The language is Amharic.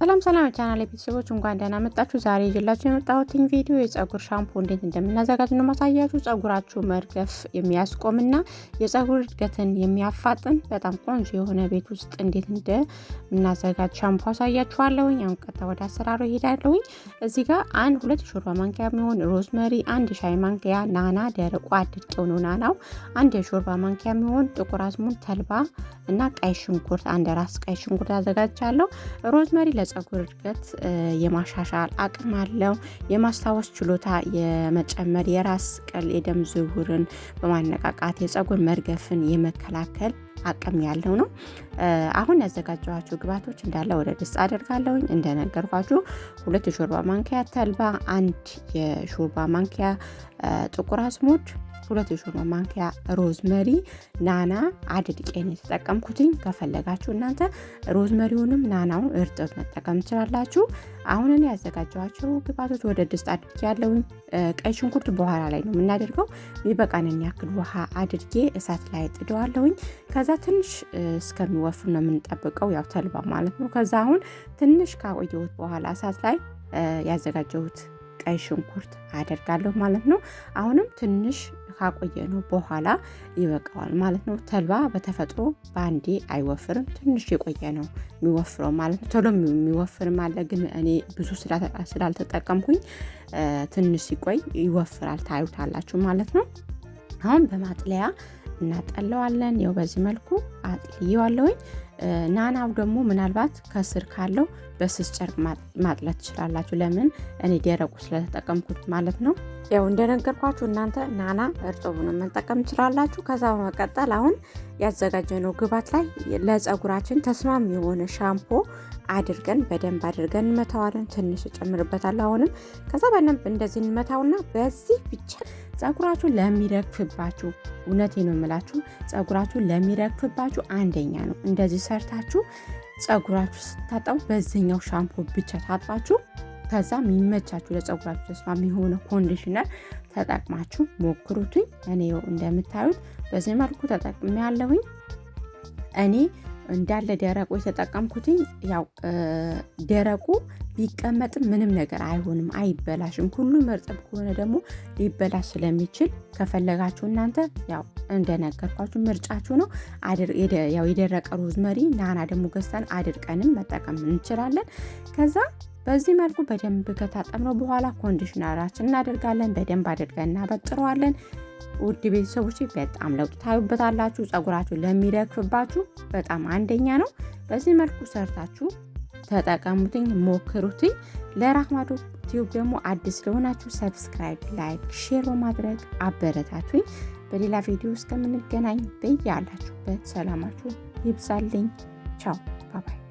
ሰላም ቻናል ቤተሰቦች እንኳን ደህና መጣችሁ። ዛሬ ይዤላችሁ የመጣሁት ቪዲዮ የፀጉር ሻምፖ እንዴት እንደምናዘጋጅ ነው ማሳያችሁ። ፀጉራችሁ መርገፍ የሚያስቆምና የፀጉር እድገትን የሚያፋጥን በጣም ቆንጆ የሆነ ቤት ውስጥ እንዴት እንደምናዘጋጅ ሻምፖ አሳያችኋለሁኝ። አሁን ቀጥታ ወደ አሰራሩ እሄዳለሁኝ። እዚህ ጋር ሁለት ሾርባ ማንኪያ የሚሆን ሮዝመሪ፣ አንድ ሻይ ማንኪያ ናና ደረቁ አድርቄው ነው ናናው፣ አንድ የሾርባ ማንኪያ የሚሆን ጥቁር አዝሙድ፣ ተልባ እና ቀይ ሽንኩርት፣ አንድ ራስ ቀይ ሽንኩርት አዘጋጅቻለሁ። ሮዝመሪ ለፀጉር እድገት የማሻሻል አቅም አለው። የማስታወስ ችሎታ የመጨመር፣ የራስ ቅል የደም ዝውውርን በማነቃቃት የፀጉር መርገፍን የመከላከል አቅም ያለው ነው። አሁን ያዘጋጀኋቸው ግብአቶች እንዳለ ወደ ድስት አደርጋለሁኝ። እንደነገርኳችሁ 2 የሾርባ ማንኪያ ተልባ፣ 1 የሾርባ ማንኪያ ጥቁር አዝሙድ፣ 2 የሾርባ ማንኪያ ሮዝመሪ፣ ናና አድርቄን የተጠቀምኩትኝ። ከፈለጋችሁ እናንተ ሮዝመሪውንም ናናውን እርጥብ መጠቀም ትችላላችሁ። አሁን እኔ ያዘጋጀኋቸው ግብአቶች ወደ ድስት አድርጌያለሁኝ። ቀይ ሽንኩርት በኋላ ላይ ነው የምናደርገው። የሚበቃንን ያክል ውሃ አድርጌ እሳት ላይ ጥደዋለሁኝ። ከዛ ትንሽ እስከሚወፍር ነው የምንጠብቀው፣ ያው ተልባ ማለት ነው። ከዛ አሁን ትንሽ ካቆየሁት በኋላ እሳት ላይ ያዘጋጀሁት ቀይ ሽንኩርት አደርጋለሁ ማለት ነው። አሁንም ትንሽ ካቆየ ነው በኋላ ይበቃዋል ማለት ነው። ተልባ በተፈጥሮ በአንዴ አይወፍርም፣ ትንሽ የቆየ ነው የሚወፍረው ማለት ነው። ቶሎ የሚወፍርም አለ፣ ግን እኔ ብዙ ስላልተጠቀምኩኝ ትንሽ ሲቆይ ይወፍራል፣ ታዩታላችሁ ማለት ነው። አሁን በማጥለያ እናጠለዋለን። ያው በዚህ መልኩ አጥልየዋለሁኝ። ናናው ደግሞ ምናልባት ከስር ካለው በስስ ጨርቅ ማጥለት ትችላላችሁ። ለምን እኔ ደረቁ ስለተጠቀምኩት ማለት ነው። ያው እንደነገርኳችሁ እናንተ ናና እርጥቡን መጠቀም ትችላላችሁ። ከዛ በመቀጠል አሁን ያዘጋጀነው ግብአት ላይ ለፀጉራችን ተስማሚ የሆነ ሻምፖ አድርገን በደንብ አድርገን እንመታዋለን። ትንሽ እጨምርበታለሁ አሁንም። ከዛ በደንብ እንደዚህ እንመታውና በዚህ ብቻ ፀጉራችሁ ለሚረግፍባችሁ፣ እውነቴ ነው የምላችሁ፣ ፀጉራችሁ ለሚረግፍባችሁ አንደኛ ነው። እንደዚህ ሰርታችሁ ፀጉራችሁ ስታጠቡ በዚህኛው ሻምፖ ብቻ ታጥባችሁ ከዛ የሚመቻችሁ ለፀጉራችሁ ተስማሚ የሆነ ኮንዲሽነር ተጠቅማችሁ ሞክሩትኝ። እኔ እንደምታዩት በዚህ መልኩ ተጠቅሜ ያለሁኝ። እኔ እንዳለ ደረቁ የተጠቀምኩትኝ። ያው ደረቁ ቢቀመጥም ምንም ነገር አይሆንም፣ አይበላሽም። ሁሉም እርጥብ ከሆነ ደግሞ ሊበላሽ ስለሚችል ከፈለጋችሁ እናንተ ያው እንደነገርኳችሁ ምርጫችሁ ነው። ያው የደረቀ ሮዝመሪ ናና ደግሞ ገዝተን አድርቀንም መጠቀም እንችላለን። ከዛ በዚህ መልኩ በደንብ ከታጠብነው በኋላ ኮንዲሽነራችን እናደርጋለን። በደንብ አድርገን እናበጥረዋለን። ውድ ቤተሰቦች በጣም ለውጥ ታዩበታላችሁ። ፀጉራችሁ ለሚረግፍባችሁ በጣም አንደኛ ነው። በዚህ መልኩ ሰርታችሁ ተጠቀሙትኝ፣ ሞክሩትኝ። ለራህማዶ ቲዩብ ደግሞ አዲስ ለሆናችሁ ሰብስክራይብ፣ ላይክ፣ ሼር በማድረግ አበረታቱኝ። በሌላ ቪዲዮ እስከምንገናኝ በያላችሁበት ሰላማችሁ ይብዛልኝ። ቻው ባባይ።